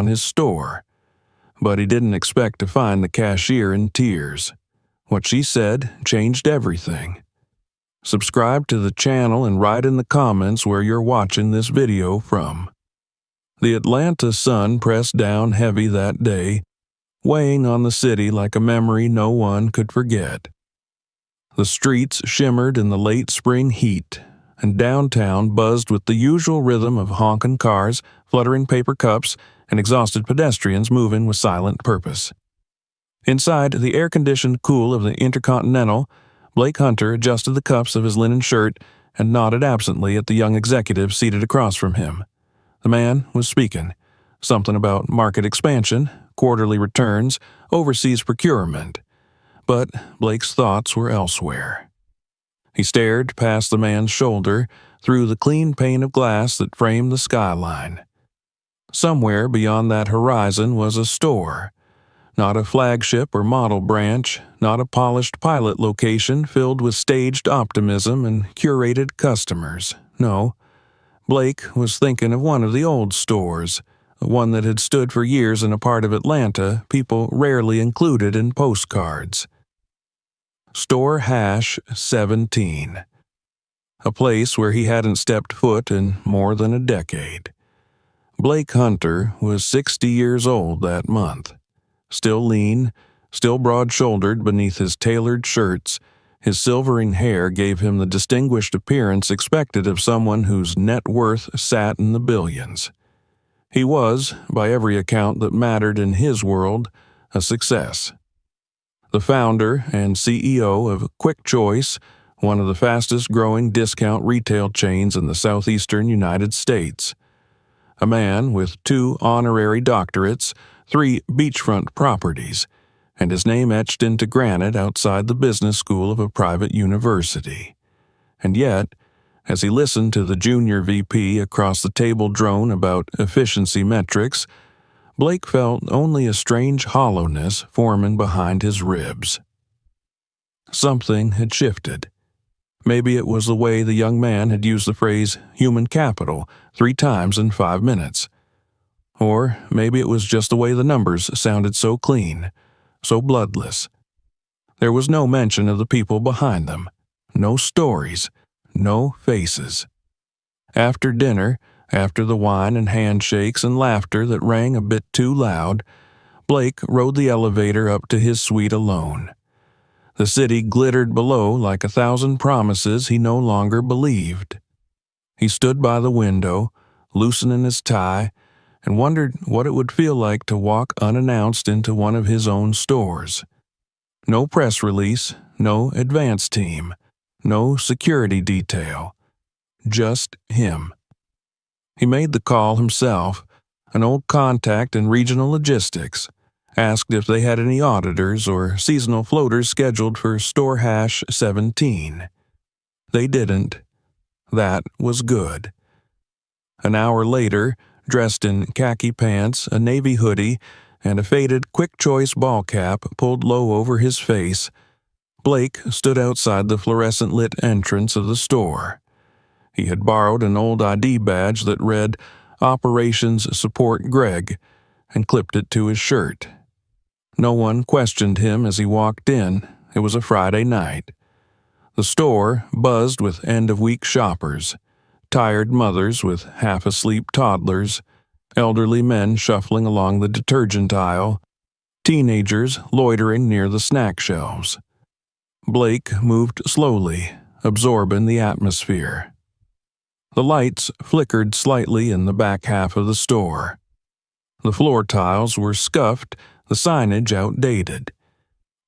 on his store. But he didn't expect to find the cashier in tears. What she said changed everything. Subscribe to the channel and write in the comments where you're watching this video from. The Atlanta sun pressed down heavy that day, weighing on the city like a memory no one could forget. The streets shimmered in the late spring heat, and downtown buzzed with the usual rhythm of honking cars, fluttering paper cups, and exhausted pedestrians moving with silent purpose. Inside the air-conditioned cool of the Intercontinental, Blake Hunter adjusted the cuffs of his linen shirt and nodded absently at the young executive seated across from him. The man was speaking, something about market expansion, quarterly returns, overseas procurement. But Blake's thoughts were elsewhere. He stared past the man's shoulder through the clean pane of glass that framed the skyline. Somewhere beyond that horizon was a store. Not a flagship or model branch, not a polished pilot location filled with staged optimism and curated customers. No, Blake was thinking of one of the old stores, one that had stood for years in a part of Atlanta people rarely included in postcards. Store Hash 17. A place where he hadn't stepped foot in more than a decade. Blake Hunter was 60 years old that month. Still lean, still broad-shouldered beneath his tailored shirts, his silvering hair gave him the distinguished appearance expected of someone whose net worth sat in the billions. He was, by every account that mattered in his world, a success. The founder and CEO of Quick Choice, one of the fastest-growing discount retail chains in the southeastern United States. A man with 2 honorary doctorates, 3 beachfront properties, and his name etched into granite outside the business school of a private university. And yet, as he listened to the junior VP across the table drone about efficiency metrics, Blake felt only a strange hollowness forming behind his ribs. Something had shifted. Maybe it was the way the young man had used the phrase human capital 3 times in 5 minutes. Or maybe it was just the way the numbers sounded so clean, so bloodless. There was no mention of the people behind them, no stories, no faces. After dinner, after the wine and handshakes and laughter that rang a bit too loud, Blake rode the elevator up to his suite alone. The city glittered below like 1,000 promises he no longer believed. He stood by the window, loosening his tie, and wondered what it would feel like to walk unannounced into one of his own stores. No press release, no advance team, no security detail. Just him. He made the call himself, an old contact in regional logistics, asked if they had any auditors or seasonal floaters scheduled for Store Hash 17. They didn't. That was good. An hour later, dressed in khaki pants, a navy hoodie, and a faded Quick Choice ball cap pulled low over his face, Blake stood outside the fluorescent-lit entrance of the store. He had borrowed an old ID badge that read Operations Support Greg and clipped it to his shirt. No one questioned him as he walked in. It was a Friday night. The store buzzed with end-of-week shoppers, tired mothers with half-asleep toddlers, elderly men shuffling along the detergent aisle, teenagers loitering near the snack shelves. Blake moved slowly, absorbing the atmosphere. The lights flickered slightly in the back half of the store. The floor tiles were scuffed, the signage outdated.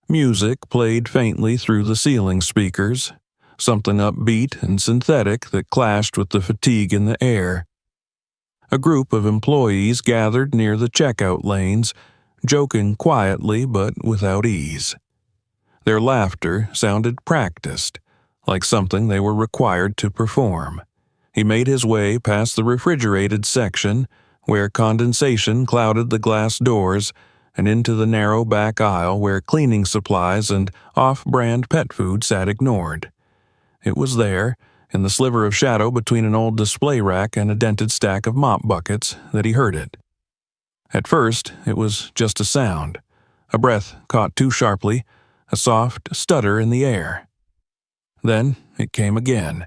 Music played faintly through the ceiling speakers, something upbeat and synthetic that clashed with the fatigue in the air. A group of employees gathered near the checkout lanes, joking quietly but without ease. Their laughter sounded practiced, like something they were required to perform. He made his way past the refrigerated section, where condensation clouded the glass doors, and into the narrow back aisle where cleaning supplies and off-brand pet food sat ignored. It was there, in the sliver of shadow between an old display rack and a dented stack of mop buckets, that he heard it. At first, it was just a sound, a breath caught too sharply, a soft stutter in the air. Then it came again,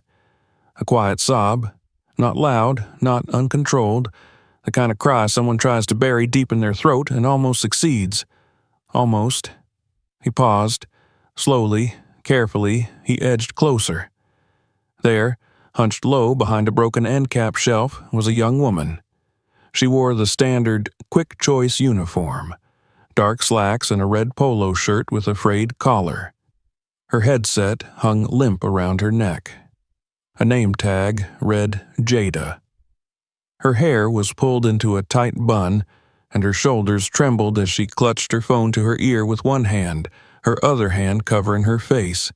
a quiet sob, not loud, not uncontrolled, the kind of cry someone tries to bury deep in their throat and almost succeeds. Almost. He paused. Slowly, carefully, he edged closer. There, hunched low behind a broken end cap shelf, was a young woman. She wore the standard quick choice uniform, dark slacks and a red polo shirt with a frayed collar. Her headset hung limp around her neck. A name tag read Jada. Her hair was pulled into a tight bun, and her shoulders trembled as she clutched her phone to her ear with one hand, her other hand covering her face.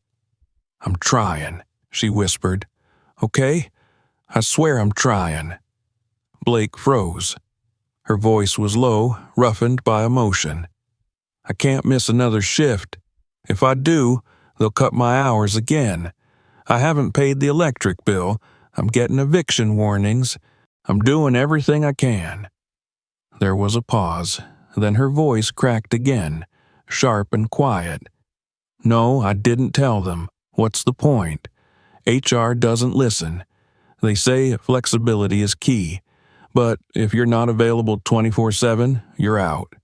"I'm trying," she whispered. "Okay? I swear I'm trying." Blake froze. Her voice was low, roughened by emotion. "I can't miss another shift. If I do, they'll cut my hours again. I haven't paid the electric bill. I'm getting eviction warnings. I'm doing everything I can." There was a pause. Then her voice cracked again, sharp and quiet. "No, I didn't tell them. What's the point? HR doesn't listen. They say flexibility is key. But if you're not available 24/7, you're out.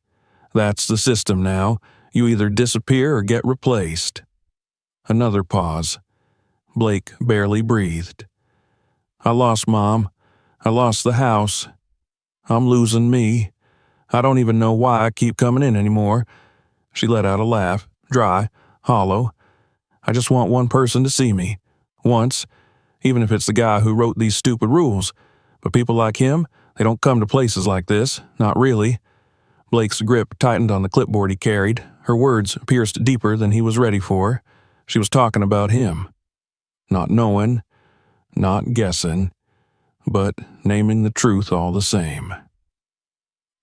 That's the system now. You either disappear or get replaced." Another pause. Blake barely breathed. "I lost Mom. I lost the house. I'm losing me. I don't even know why I keep coming in anymore." She let out a laugh, dry, hollow. "I just want one person to see me. Once, even if it's the guy who wrote these stupid rules. But people like him, they don't come to places like this, not really." Blake's grip tightened on the clipboard he carried. Her words pierced deeper than he was ready for. She was talking about him. Not knowing, not guessing, but naming the truth all the same.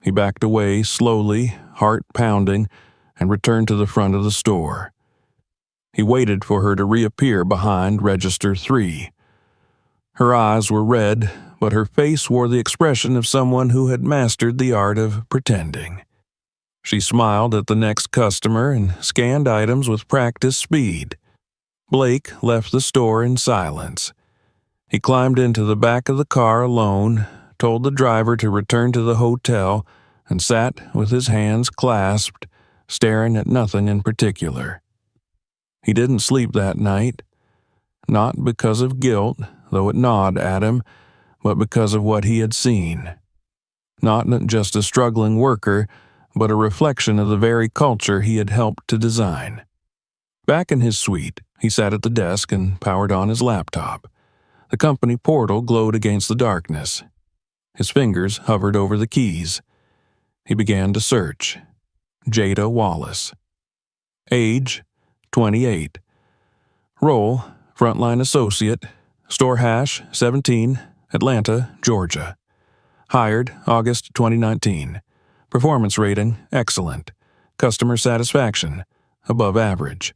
He backed away slowly, heart pounding, and returned to the front of the store. He waited for her to reappear behind Register 3. Her eyes were red, but her face wore the expression of someone who had mastered the art of pretending. She smiled at the next customer and scanned items with practiced speed. Blake left the store in silence. He climbed into the back of the car alone, told the driver to return to the hotel, and sat with his hands clasped, staring at nothing in particular. He didn't sleep that night. Not because of guilt, though it gnawed at him, but because of what he had seen. Not just a struggling worker, but a reflection of the very culture he had helped to design. Back in his suite, he sat at the desk and powered on his laptop. The company portal glowed against the darkness. His fingers hovered over the keys. He began to search. Jada Wallace. Age, 28. Role, frontline associate. Store hash, 17, Atlanta, Georgia. Hired August 2019. Performance rating, excellent. Customer satisfaction, above average.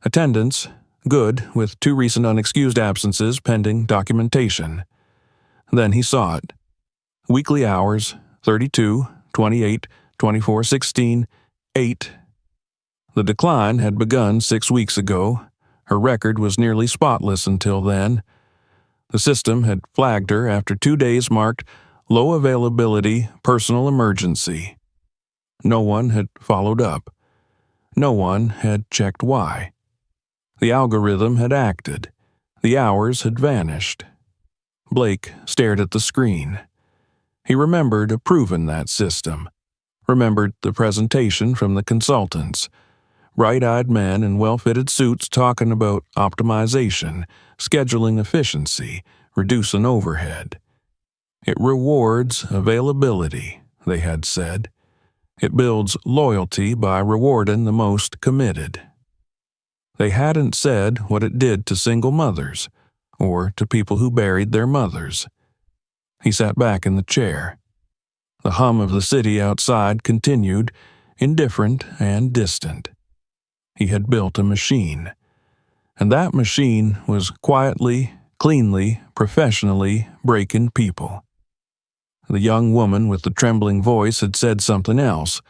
Attendance, good, with 2 recent unexcused absences pending documentation. Then he saw it. Weekly hours, 32, 28, 24, 16, 8. The decline had begun 6 weeks ago. Her record was nearly spotless until then. The system had flagged her after 2 days marked low availability, personal emergency. No one had followed up. No one had checked why. The algorithm had acted. The hours had vanished. Blake stared at the screen. He remembered approving that system. Remembered the presentation from the consultants. Bright-eyed men in well-fitted suits talking about optimization, scheduling efficiency, reducing overhead. It rewards availability, they had said. It builds loyalty by rewarding the most committed. They hadn't said what it did to single mothers, or to people who buried their mothers. He sat back in the chair. The hum of the city outside continued, indifferent and distant. He had built a machine, and that machine was quietly, cleanly, professionally breaking people. The young woman with the trembling voice had said something else,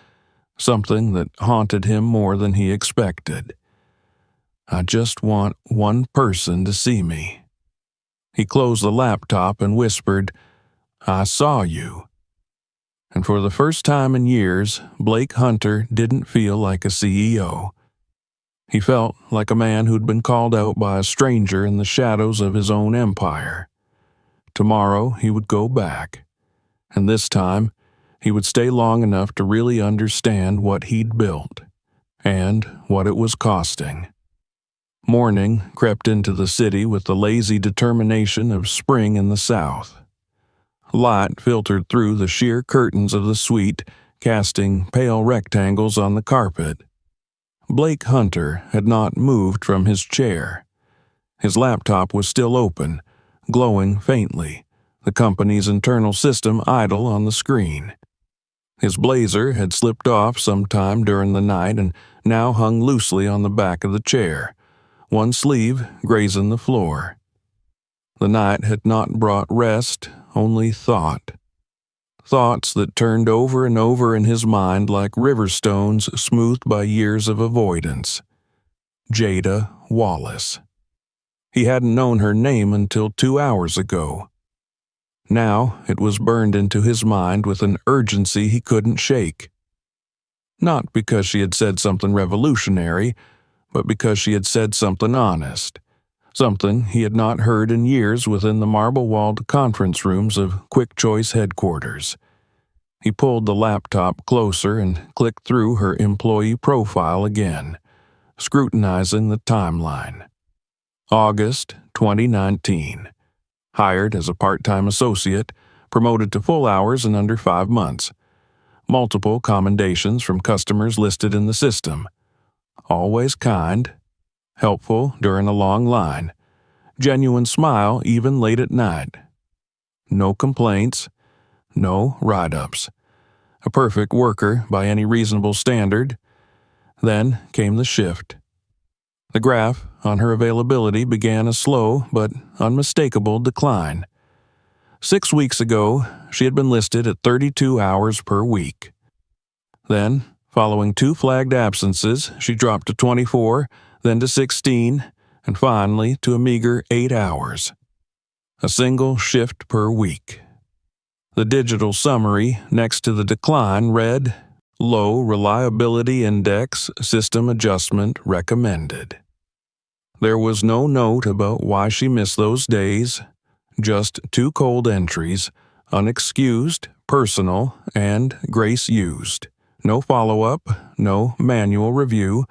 something that haunted him more than he expected. "I just want one person to see me." He closed the laptop and whispered, "I saw you." And for the first time in years, Blake Hunter didn't feel like a CEO. He felt like a man who'd been called out by a stranger in the shadows of his own empire. Tomorrow he would go back, and this time he would stay long enough to really understand what he'd built and what it was costing. Morning crept into the city with the lazy determination of spring in the south. Light filtered through the sheer curtains of the suite, casting pale rectangles on the carpet. Blake Hunter had not moved from his chair. His laptop was still open, glowing faintly, the company's internal system idle on the screen. His blazer had slipped off sometime during the night and now hung loosely on the back of the chair, one sleeve grazing the floor. The night had not brought rest, only thought. Thoughts that turned over and over in his mind like river stones smoothed by years of avoidance. Jada Wallace. He hadn't known her name until 2 hours ago. Now it was burned into his mind with an urgency he couldn't shake. Not because she had said something revolutionary, but because she had said something honest, something he had not heard in years within the marble-walled conference rooms of Quick Choice headquarters. He pulled the laptop closer and clicked through her employee profile again, scrutinizing the timeline. August 2019. Hired as a part-time associate, promoted to full hours in under 5 months. Multiple commendations from customers listed in the system. Always kind, helpful during a long line, genuine smile even late at night. No complaints, no write-ups. A perfect worker by any reasonable standard. Then came the shift. The graph on her availability began a slow but unmistakable decline. 6 weeks ago, she had been listed at 32 hours per week. Then, following 2 flagged absences, she dropped to 24, then to 16, and finally to a meager 8 hours. A single shift per week. The digital summary next to the decline read, "Low Reliability Index System Adjustment Recommended." There was no note about why she missed those days, just 2 cold entries, unexcused, personal, and grace used. No follow-up, no manual review,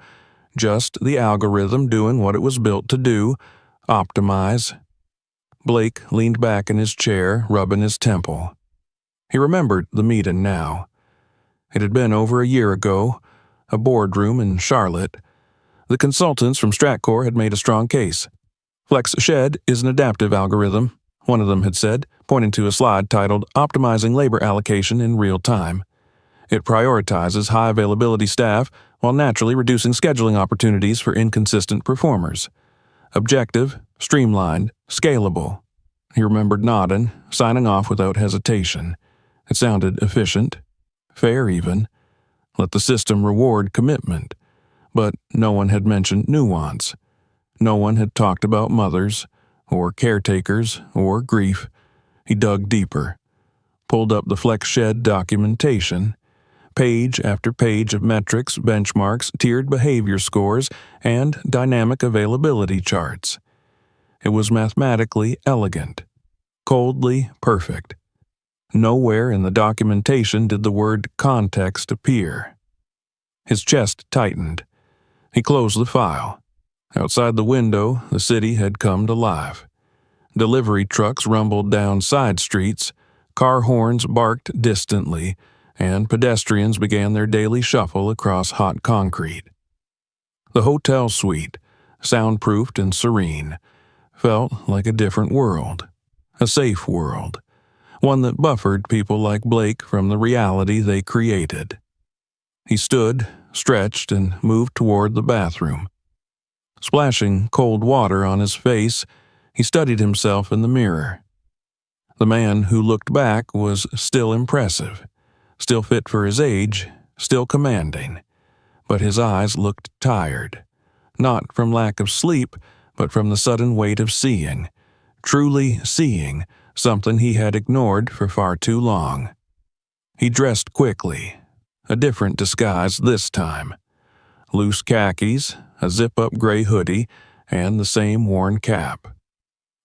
just the algorithm doing what it was built to do, optimize. Blake leaned back in his chair, rubbing his temple. He remembered the meeting now. It had been over a year ago, a boardroom in Charlotte. The consultants from Stratcor had made a strong case. Flex Shed is an adaptive algorithm, one of them had said, pointing to a slide titled Optimizing Labor Allocation in Real Time. It prioritizes high availability staff while naturally reducing scheduling opportunities for inconsistent performers. Objective, streamlined, scalable. He remembered nodding, signing off without hesitation. It sounded efficient, fair even. Let the system reward commitment. But no one had mentioned nuance. No one had talked about mothers, or caretakers, or grief. He dug deeper, pulled up the Flex Shed documentation, page after page of metrics, benchmarks, tiered behavior scores, and dynamic availability charts. It was mathematically elegant, coldly perfect. Nowhere in the documentation did the word context appear. His chest tightened. He closed the file. Outside the window, the city had come to life. Delivery trucks rumbled down side streets, car horns barked distantly, and pedestrians began their daily shuffle across hot concrete. The hotel suite, soundproofed and serene, felt like a different world, a safe world, one that buffered people like Blake from the reality they created. He stood, stretched, and moved toward the bathroom. Splashing cold water on his face, he studied himself in the mirror. The man who looked back was still impressive, still fit for his age, still commanding, but his eyes looked tired, not from lack of sleep, but from the sudden weight of seeing, truly seeing something he had ignored for far too long. He dressed quickly, a different disguise this time. Loose khakis, a zip-up gray hoodie, and the same worn cap.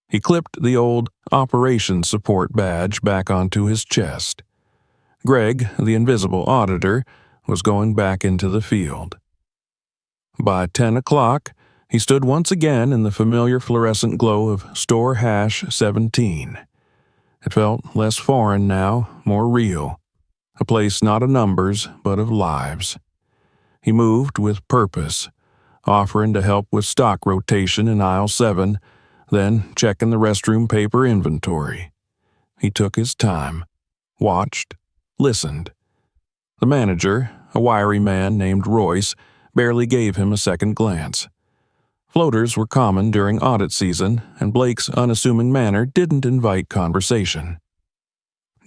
He clipped the old Operations Support badge back onto his chest. Greg, the invisible auditor, was going back into the field. By 10 o'clock, he stood once again in the familiar fluorescent glow of Store Hash 17. It felt less foreign now, more real. A place not of numbers, but of lives. He moved with purpose, offering to help with stock rotation in aisle 7, then checking the restroom paper inventory. He took his time, watched, listened. The manager, a wiry man named Royce, barely gave him a second glance. Floaters were common during audit season, and Blake's unassuming manner didn't invite conversation.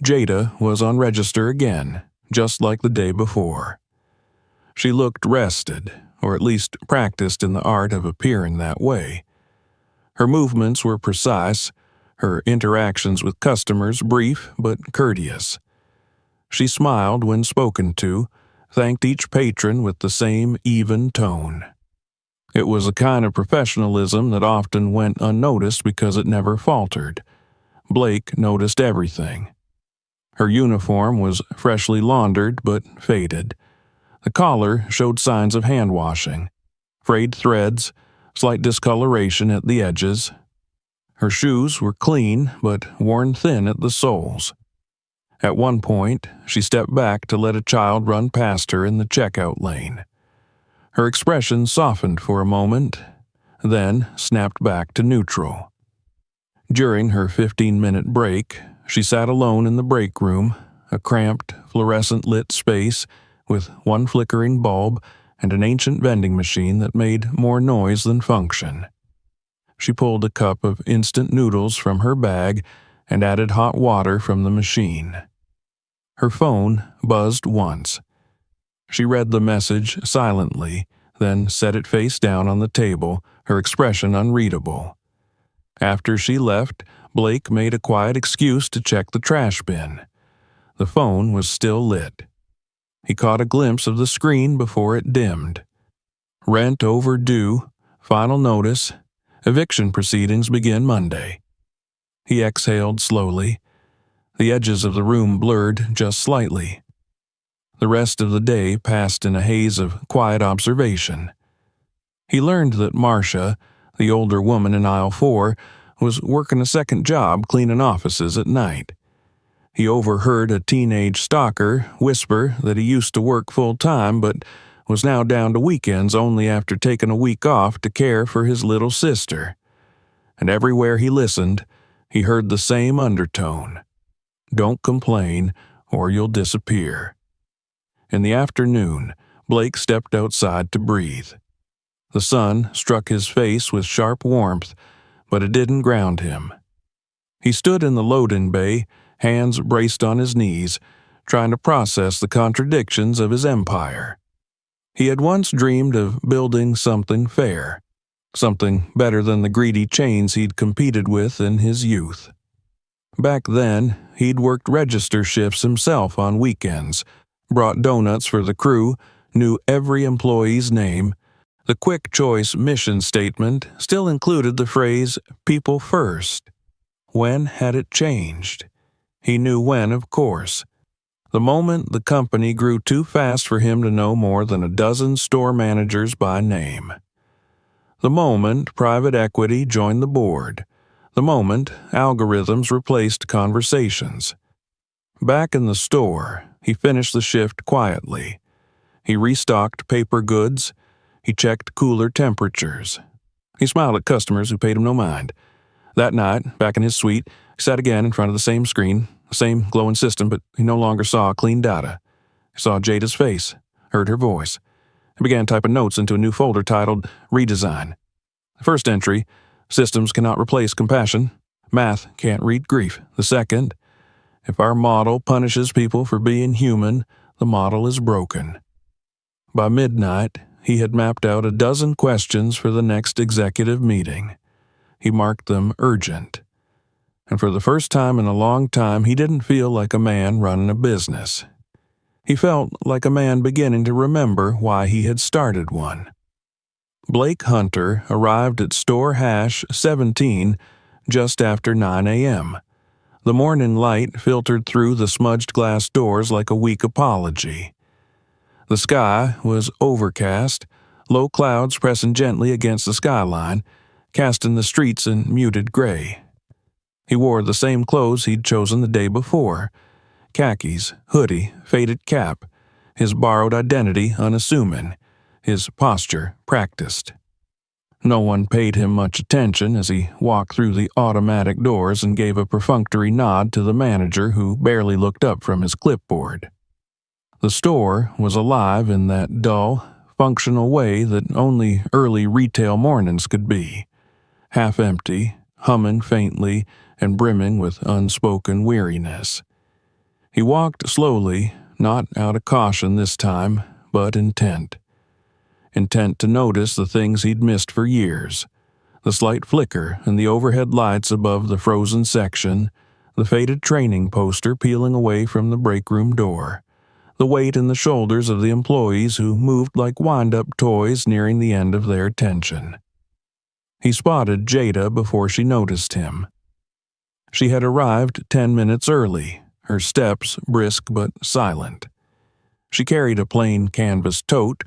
Jada was on register again, just like the day before. She looked rested, or at least practiced in the art of appearing that way. Her movements were precise, her interactions with customers brief but courteous. She smiled when spoken to, thanked each patron with the same even tone. It was a kind of professionalism that often went unnoticed because it never faltered. Blake noticed everything. Her uniform was freshly laundered but faded. The collar showed signs of hand-washing, frayed threads, slight discoloration at the edges. Her shoes were clean but worn thin at the soles. At one point, she stepped back to let a child run past her in the checkout lane. Her expression softened for a moment, then snapped back to neutral. During her 15-minute break, she sat alone in the break room, a cramped, fluorescent-lit space with one flickering bulb and an ancient vending machine that made more noise than function. She pulled a cup of instant noodles from her bag and added hot water from the machine. Her phone buzzed once. She read the message silently, then set it face down on the table, her expression unreadable. After she left, Blake made a quiet excuse to check the trash bin. The phone was still lit. He caught a glimpse of the screen before it dimmed. Rent overdue, final notice, eviction proceedings begin Monday. He exhaled slowly. The edges of the room blurred just slightly. The rest of the day passed in a haze of quiet observation. He learned that Marcia, the older woman in aisle 4, was working a second job cleaning offices at night. He overheard a teenage stalker whisper that he used to work full-time but was now down to weekends only after taking a week off to care for his little sister. And everywhere he listened, he heard the same undertone. Don't complain, or you'll disappear. In the afternoon, Blake stepped outside to breathe. The sun struck his face with sharp warmth, but it didn't ground him. He stood in the loading bay, hands braced on his knees, trying to process the contradictions of his empire. He had once dreamed of building something fair, something better than the greedy chains he'd competed with in his youth. Back then, he'd worked register shifts himself on weekends, brought donuts for the crew, knew every employee's name. The Quick Choice mission statement still included the phrase, "People first." When had it changed? He knew when, of course. The moment the company grew too fast for him to know more than a dozen store managers by name. The moment private equity joined the board. The moment algorithms replaced conversations. Back in the store, he finished the shift quietly. He restocked paper goods. He checked cooler temperatures. He smiled at customers who paid him no mind. That night, back in his suite, he sat again in front of the same screen, the same glowing system, but he no longer saw clean data. He saw Jada's face, heard her voice. He began typing notes into a new folder titled Redesign. The first entry, Systems cannot replace compassion. Math can't read grief. The second, if our model punishes people for being human, the model is broken. By midnight, he had mapped out a dozen questions for the next executive meeting. He marked them urgent. And for the first time in a long time, he didn't feel like a man running a business. He felt like a man beginning to remember why he had started one. Blake Hunter arrived at store hash 17 just after 9 a.m. The morning light filtered through the smudged glass doors like a weak apology. The sky was overcast, low clouds pressing gently against the skyline, casting the streets in muted gray. He wore the same clothes he'd chosen the day before: khakis, hoodie, faded cap, his borrowed identity unassuming, his posture practiced. No one paid him much attention as he walked through the automatic doors and gave a perfunctory nod to the manager who barely looked up from his clipboard. The store was alive in that dull, functional way that only early retail mornings could be, half empty, humming faintly, and brimming with unspoken weariness. He walked slowly, not out of caution this time, but intent. Intent to notice the things he'd missed for years: the slight flicker in the overhead lights above the frozen section, the faded training poster peeling away from the break room door, the weight in the shoulders of the employees who moved like wind-up toys nearing the end of their tension. He spotted Jada before she noticed him. She had arrived 10 minutes early, her steps brisk but silent. She carried a plain canvas tote,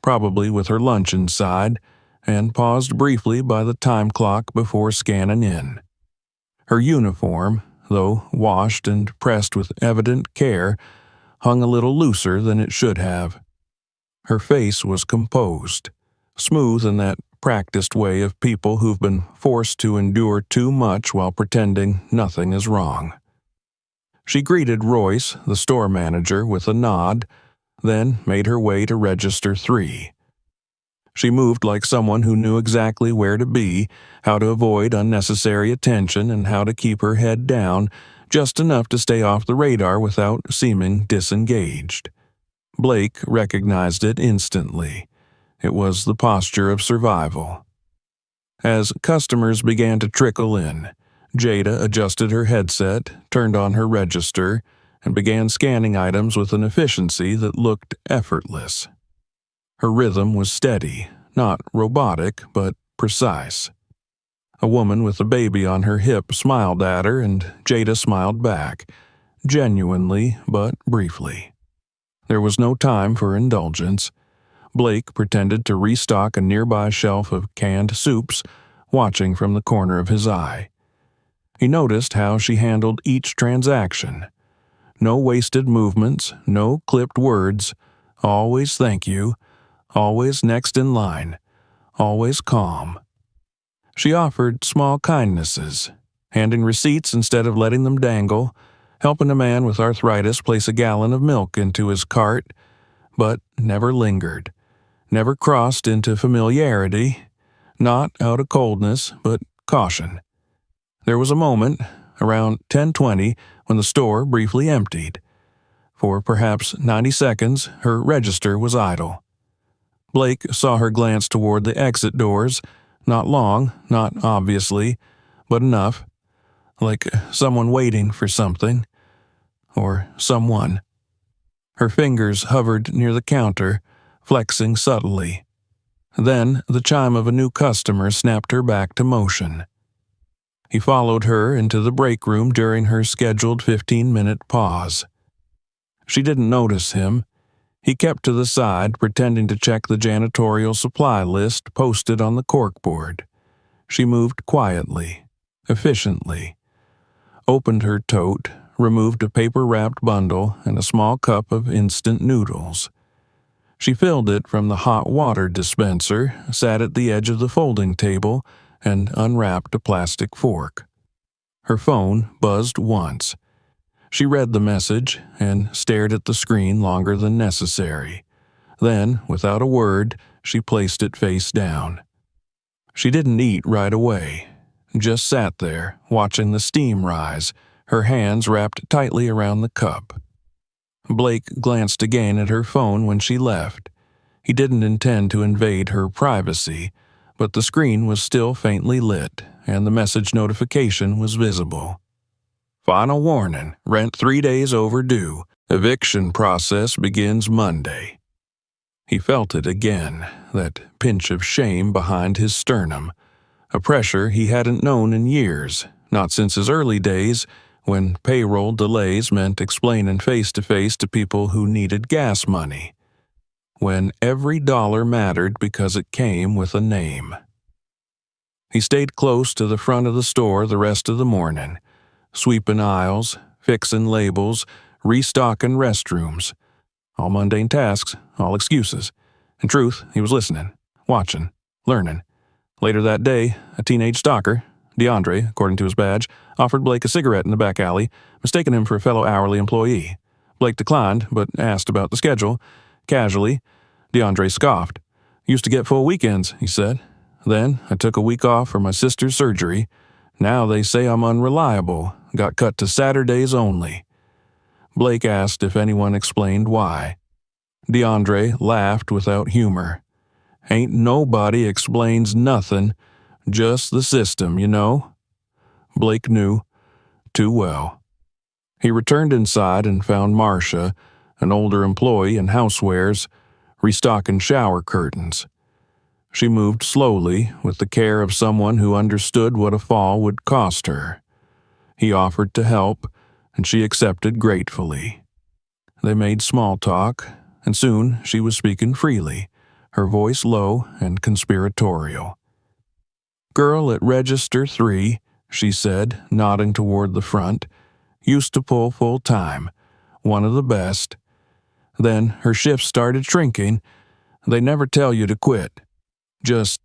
probably with her lunch inside, and paused briefly by the time clock before scanning in. Her uniform, though washed and pressed with evident care, hung a little looser than it should have. Her face was composed, smooth in that practiced way of people who've been forced to endure too much while pretending nothing is wrong. She greeted Royce, the store manager, with a nod, then made her way to Register 3. She moved like someone who knew exactly where to be, how to avoid unnecessary attention, and how to keep her head down, just enough to stay off the radar without seeming disengaged. Blake recognized it instantly. It was the posture of survival. As customers began to trickle in, Jada adjusted her headset, turned on her register, and began scanning items with an efficiency that looked effortless. Her rhythm was steady, not robotic, but precise. A woman with a baby on her hip smiled at her, and Jada smiled back, genuinely but briefly. There was no time for indulgence. Blake pretended to restock a nearby shelf of canned soups, watching from the corner of his eye. He noticed how she handled each transaction. No wasted movements, no clipped words, always thank you, always next in line, always calm. She offered small kindnesses, handing receipts instead of letting them dangle, helping a man with arthritis place a gallon of milk into his cart, but never lingered, never crossed into familiarity, not out of coldness, but caution. There was a moment, around 10:20, when the store briefly emptied. For perhaps 90 seconds, her register was idle. Blake saw her glance toward the exit doors, not long, not obviously, but enough, like someone waiting for something, or someone. Her fingers hovered near the counter, flexing subtly. Then the chime of a new customer snapped her back to motion. He followed her into the break room during her scheduled 15-minute pause. She didn't notice him. He kept to the side, pretending to check the janitorial supply list posted on the corkboard. She moved quietly, efficiently, opened her tote, removed a paper-wrapped bundle and a small cup of instant noodles. She filled it from the hot water dispenser, sat at the edge of the folding table, and unwrapped a plastic fork. Her phone buzzed once. She read the message and stared at the screen longer than necessary. Then, without a word, she placed it face down. She didn't eat right away. just sat there, watching the steam rise, her hands wrapped tightly around the cup. Blake glanced again at her phone when she left. He didn't intend to invade her privacy, but the screen was still faintly lit, and the message notification was visible. Final warning, rent 3 days overdue. Eviction process begins Monday. He felt it again, that pinch of shame behind his sternum, a pressure he hadn't known in years, not since his early days, when payroll delays meant explaining face-to-face to people who needed gas money, when every dollar mattered because it came with a name. He stayed close to the front of the store the rest of the morning, sweeping aisles, fixing labels, restocking restrooms. All mundane tasks, all excuses. In truth, he was listening, watching, learning. Later that day, a teenage stalker, DeAndre, according to his badge, offered Blake a cigarette in the back alley, mistaking him for a fellow hourly employee. Blake declined, but asked about the schedule. Casually, DeAndre scoffed. "Used to get full weekends," he said. "Then I took a week off for my sister's surgery. Now they say I'm unreliable, got cut to Saturdays only." Blake asked if anyone explained why. DeAndre laughed without humor. "Ain't nobody explains nothing, just the system, you know." Blake knew too well. He returned inside and found Marcia, an older employee in housewares, restocking shower curtains. She moved slowly, with the care of someone who understood what a fall would cost her. He offered to help, and she accepted gratefully. They made small talk, and soon she was speaking freely, her voice low and conspiratorial. "Girl at Register 3, she said, nodding toward the front, "used to pull full time, one of the best. Then her shifts started shrinking. They never tell you to quit. Just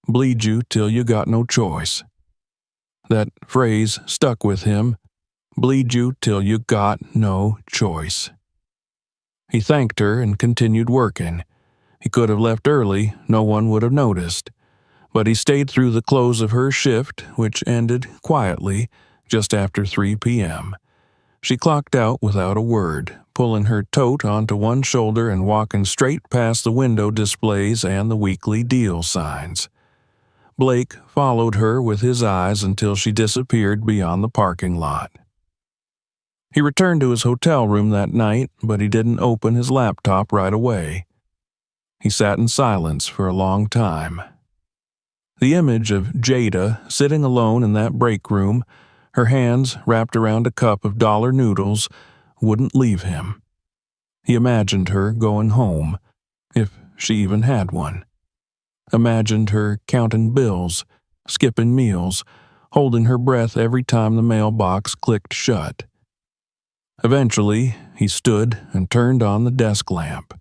bleed you till you got no choice." That phrase stuck with him, bleed you till you got no choice. He thanked her and continued working. He could have left early, no one would have noticed. But he stayed through the close of her shift, which ended quietly just after 3 p.m. She clocked out without a word, pulling her tote onto one shoulder and walking straight past the window displays and the weekly deal signs. Blake followed her with his eyes until she disappeared beyond the parking lot. He returned to his hotel room that night, but he didn't open his laptop right away. He sat in silence for a long time. The image of Jada sitting alone in that break room, her hands wrapped around a cup of dollar noodles, wouldn't leave him. He imagined her going home, if she even had one. Imagined her counting bills, skipping meals, holding her breath every time the mailbox clicked shut. Eventually, he stood and turned on the desk lamp.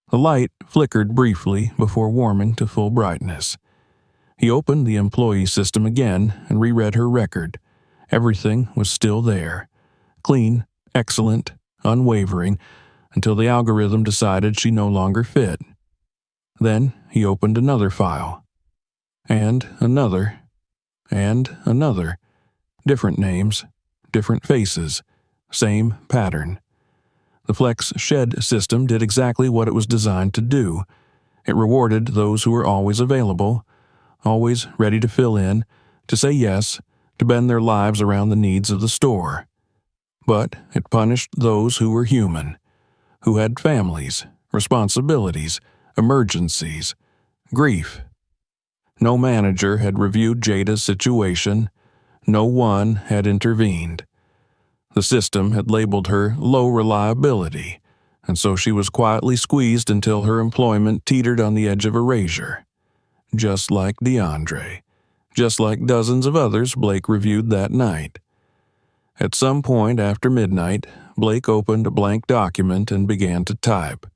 The light flickered briefly before warming to full brightness. He opened the employee system again and reread her record. Everything was still there. Clean, excellent, unwavering, until the algorithm decided she no longer fit. Then he opened another file. And another. And another. Different names, different faces, same pattern. The Flex Shed system did exactly what it was designed to do. It rewarded those who were always available, always ready to fill in, to say yes, to bend their lives around the needs of the store. But it punished those who were human, who had families, responsibilities, emergencies, grief. No manager had reviewed Jada's situation. No one had intervened. The system had labeled her low reliability, and so she was quietly squeezed until her employment teetered on the edge of erasure. Just like DeAndre. Just like dozens of others Blake reviewed that night. At some point after midnight, Blake opened a blank document and began to type.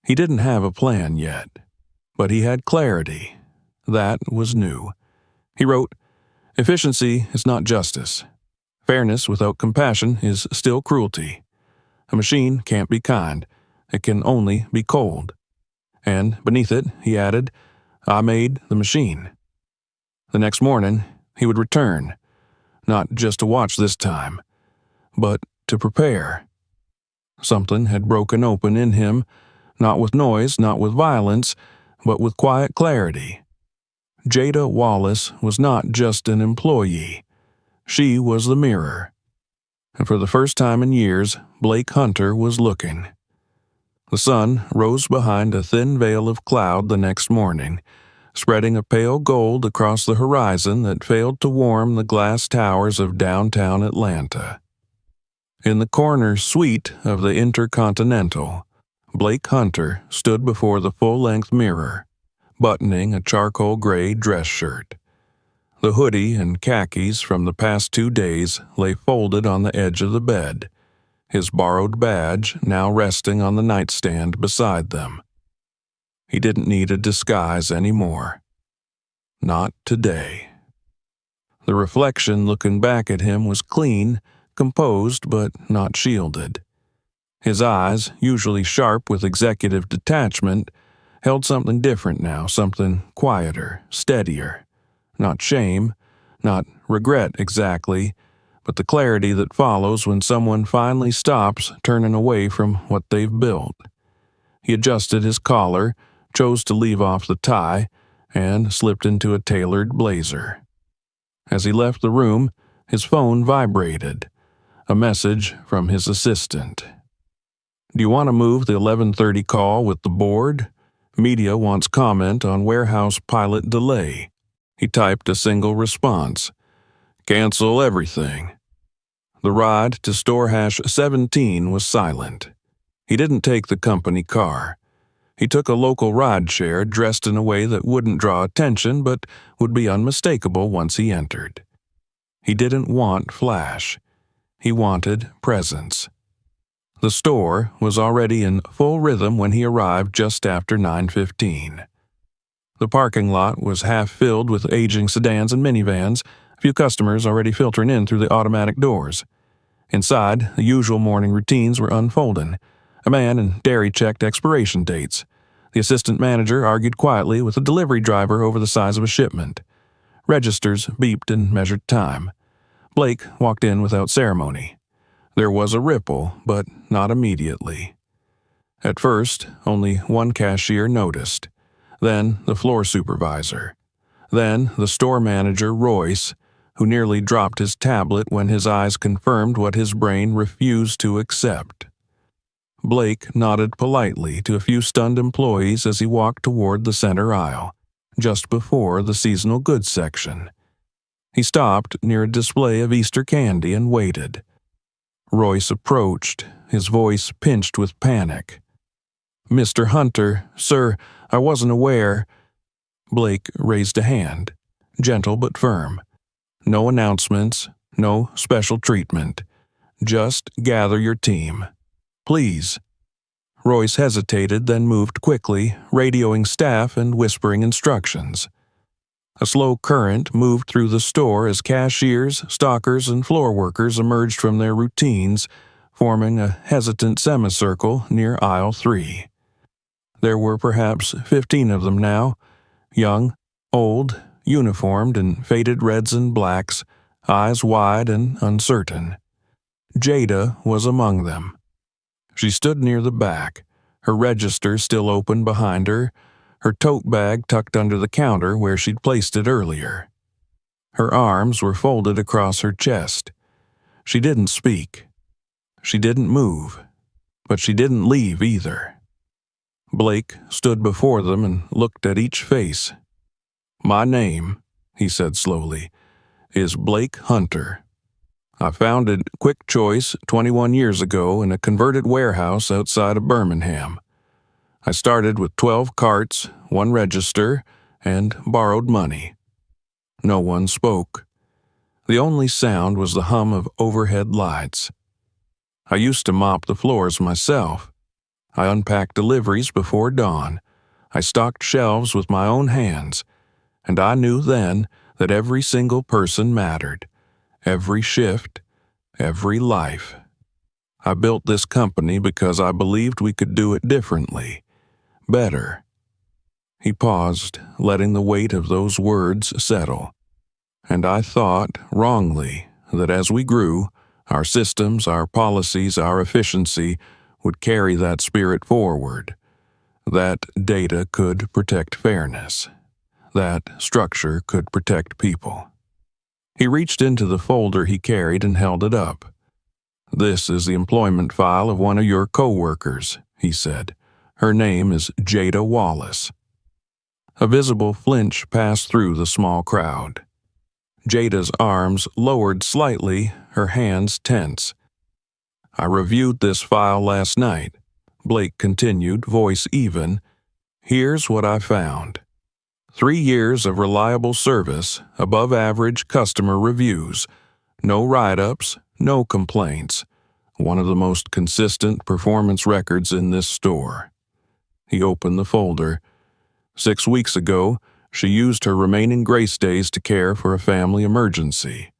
He didn't have a plan yet, but he had clarity. That was new. He wrote, "Efficiency is not justice. Fairness without compassion is still cruelty. A machine can't be kind. It can only be cold." And beneath it, he added, "I made the machine." The next morning, He would return, not just to watch this time, but to prepare. Something had broken open in him, not with noise, not with violence, but with quiet clarity. Jada Wallace was not just an employee. She was the mirror. And for the first time in years, Blake Hunter was looking. The sun rose behind a thin veil of cloud the next morning, spreading a pale gold across the horizon that failed to warm the glass towers of downtown Atlanta. In the corner suite of the Intercontinental, Blake Hunter stood before the full-length mirror, buttoning a charcoal gray dress shirt. The hoodie and khakis from the past 2 days lay folded on the edge of the bed, his borrowed badge now resting on the nightstand beside them. He didn't need a disguise anymore. Not today. The reflection looking back at him was clean, composed, but not shielded. His eyes, usually sharp with executive detachment, held something different now, something quieter, steadier. Not shame, not regret exactly, but the clarity that follows when someone finally stops turning away from what they've built. He adjusted his collar, chose to leave off the tie, and slipped into a tailored blazer. As he left the room, his phone vibrated. A message from his assistant. "Do you want to move the 11:30 call with the board? Media wants comment on warehouse pilot delay." He typed a single response. "Cancel everything." The ride to store hash 17 was silent. He didn't take the company car. He took a local rideshare dressed in a way that wouldn't draw attention but would be unmistakable once he entered. He didn't want flash. He wanted presence. The store was already in full rhythm when he arrived just after 9:15. The parking lot was half filled with aging sedans and minivans, a few customers already filtering in through the automatic doors. Inside, the usual morning routines were unfolding. A man and dairy checked expiration dates. The assistant manager argued quietly with a delivery driver over the size of a shipment. Registers beeped and measured time. Blake walked in without ceremony. There was a ripple, but not immediately. At first, only one cashier noticed. Then the floor supervisor. Then the store manager, Royce, who nearly dropped his tablet when his eyes confirmed what his brain refused to accept. Blake nodded politely to a few stunned employees as he walked toward the center aisle, just before the seasonal goods section. He stopped near a display of Easter candy and waited. Royce approached, his voice pinched with panic. "Mr. Hunter, sir, I wasn't aware." Blake raised a hand, gentle but firm. No announcements, no special treatment. Just gather your team. Please. Royce hesitated, then moved quickly, radioing staff and whispering instructions. A slow current moved through the store as cashiers, stockers, and floor workers emerged from their routines, forming a hesitant semicircle near aisle 3. There were perhaps 15 of them now, young, old, uniformed in faded reds and blacks, eyes wide and uncertain. Jada was among them. She stood near the back, her register still open behind her, her tote bag tucked under the counter where she'd placed it earlier. Her arms were folded across her chest. She didn't speak. She didn't move. But she didn't leave either. Blake stood before them and looked at each face. "My name," he said slowly, "is Blake Hunter. I founded Quick Choice 21 years ago in a converted warehouse outside of Birmingham. I started with 12 carts, 1 register, and borrowed money." No one spoke. The only sound was the hum of overhead lights. "I used to mop the floors myself. I unpacked deliveries before dawn. I stocked shelves with my own hands. And I knew then that every single person mattered. Every shift, every life. I built this company because I believed we could do it differently. Better." He paused, letting the weight of those words settle. And I thought, wrongly, that as we grew, our systems, our policies, our efficiency would carry that spirit forward. That data could protect fairness. That structure could protect people. He reached into the folder he carried and held it up. "This is the employment file of one of your co-workers," he said. "Her name is Jada Wallace." A visible flinch passed through the small crowd. Jada's arms lowered slightly, her hands tense. "I reviewed this file last night," Blake continued, voice even. "Here's what I found. 3 years of reliable service, above-average customer reviews, no write-ups, no complaints, one of the most consistent performance records in this store." He opened the folder. 6 weeks ago, she used her remaining grace days to care for a family emergency.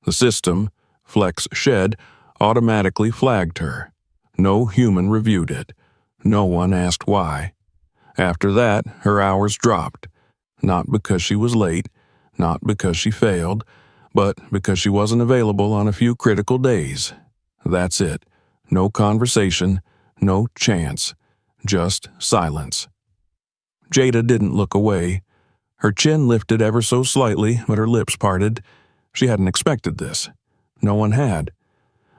The system, Flex Shed, automatically flagged her. No human reviewed it. No one asked why. After that, her hours dropped. Not because she was late, not because she failed, but because she wasn't available on a few critical days. That's it. No conversation, no chance, just silence. Jada didn't look away. Her chin lifted ever so slightly, but her lips parted. She hadn't expected this. No one had.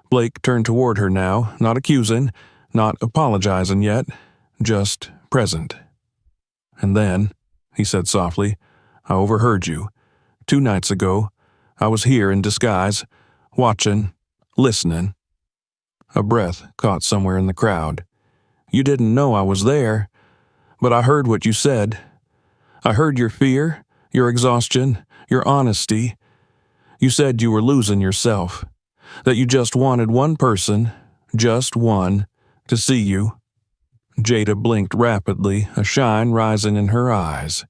Blake turned toward her now, not accusing, not apologizing yet, just present. "And then," he said softly, "I overheard you. 2 nights ago, I was here in disguise, watching, listening." A breath caught somewhere in the crowd. "You didn't know I was there, but I heard what you said. I heard your fear, your exhaustion, your honesty. You said you were losing yourself, that you just wanted one person, just one, to see you." Jada blinked rapidly, a shine rising in her eyes.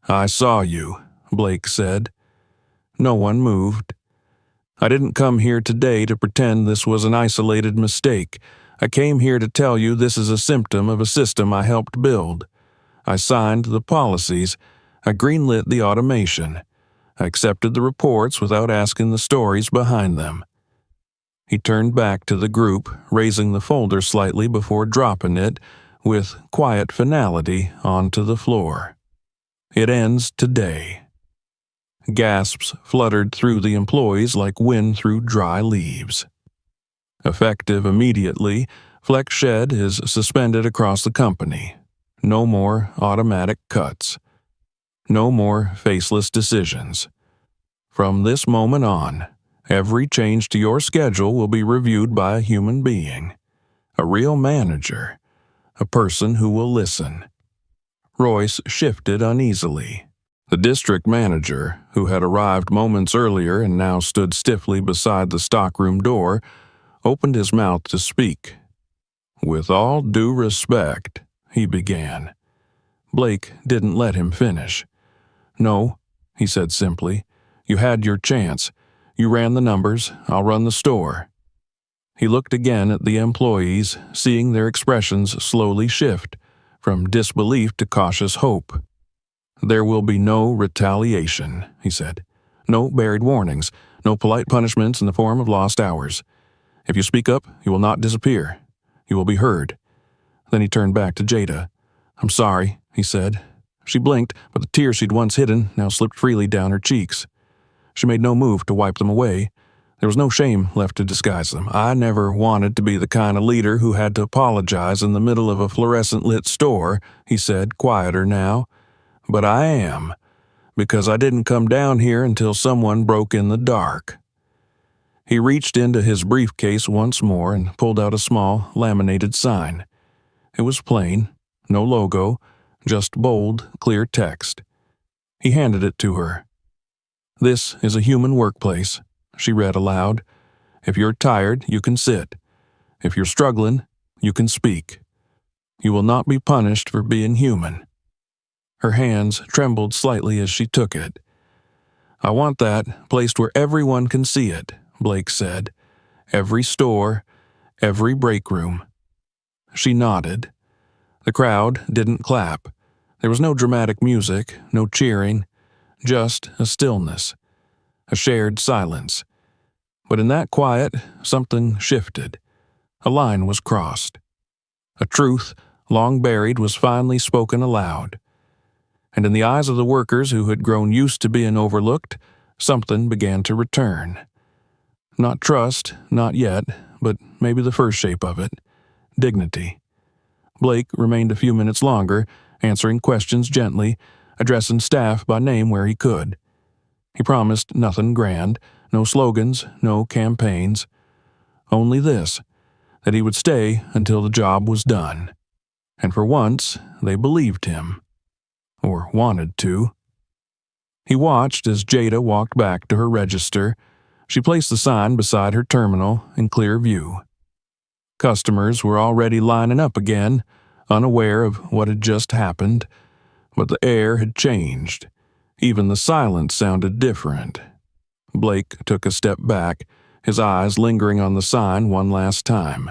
"I saw you," Blake said. No one moved. "I didn't come here today to pretend this was an isolated mistake. I came here to tell you this is a symptom of a system I helped build. I signed the policies. I greenlit the automation. I accepted the reports without asking the stories behind them." He turned back to the group, raising the folder slightly before dropping it, with quiet finality, onto the floor. "It ends today." Gasps fluttered through the employees like wind through dry leaves. Effective immediately, Flex Shed is suspended across the company. No more automatic cuts. No more faceless decisions. From this moment on, every change to your schedule will be reviewed by a human being. A real manager. A person who will listen. Royce shifted uneasily. The district manager, who had arrived moments earlier and now stood stiffly beside the stockroom door, opened his mouth to speak. "With all due respect," he began. Blake didn't let him finish. "No," he said simply. "You had your chance. You ran the numbers. I'll run the store." He looked again at the employees, seeing their expressions slowly shift, from disbelief to cautious hope. "There will be no retaliation," he said. "No buried warnings, no polite punishments in the form of lost hours. If you speak up, you will not disappear. You will be heard." Then he turned back to Jada. "I'm sorry," he said. She blinked, but the tears she'd once hidden now slipped freely down her cheeks. She made no move to wipe them away. There was no shame left to disguise them. "I never wanted to be the kind of leader who had to apologize in the middle of a fluorescent-lit store," he said, quieter now. "But I am, because I didn't come down here until someone broke in the dark." He reached into his briefcase once more and pulled out a small, laminated sign. It was plain, no logo, just bold, clear text. He handed it to her. "This is a human workplace," she read aloud. "If you're tired, you can sit. If you're struggling, you can speak. You will not be punished for being human." Her hands trembled slightly as she took it. "I want that placed where everyone can see it," Blake said. "Every store, every break room." She nodded. The crowd didn't clap. There was no dramatic music, no cheering, just a stillness. a shared silence. But in that quiet, something shifted. A line was crossed. A truth, long buried, was finally spoken aloud. And in the eyes of the workers who had grown used to being overlooked, something began to return. Not trust, not yet, but maybe the first shape of it: dignity. Blake remained a few minutes longer, answering questions gently, addressing staff by name where he could. He promised nothing grand, no slogans, no campaigns. Only this: that he would stay until the job was done. And for once, they believed him. Or wanted to. He watched as Jada walked back to her register. She placed the sign beside her terminal in clear view. Customers were already lining up again, unaware of what had just happened, but the air had changed. Even the silence sounded different. Blake took a step back, his eyes lingering on the sign one last time.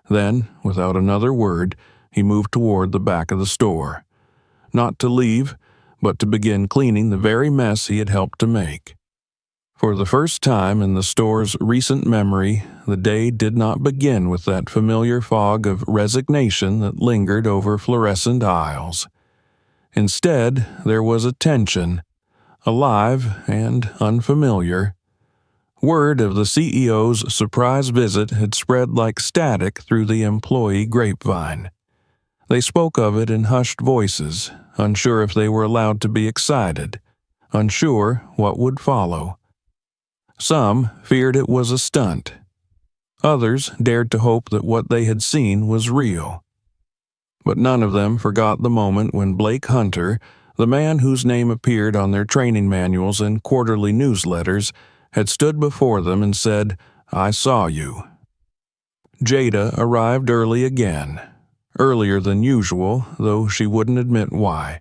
Then, without another word, he moved toward the back of the store. Not to leave, but to begin cleaning the very mess he had helped to make. For the first time in the store's recent memory, the day did not begin with that familiar fog of resignation that lingered over fluorescent aisles. Instead, there was a tension, alive and unfamiliar. Word of the CEO's surprise visit had spread like static through the employee grapevine. They spoke of it in hushed voices, unsure if they were allowed to be excited, unsure what would follow. Some feared it was a stunt. Others dared to hope that what they had seen was real. But none of them forgot the moment when Blake Hunter, the man whose name appeared on their training manuals and quarterly newsletters, had stood before them and said, "I saw you." Jada arrived early again, earlier than usual, though she wouldn't admit why.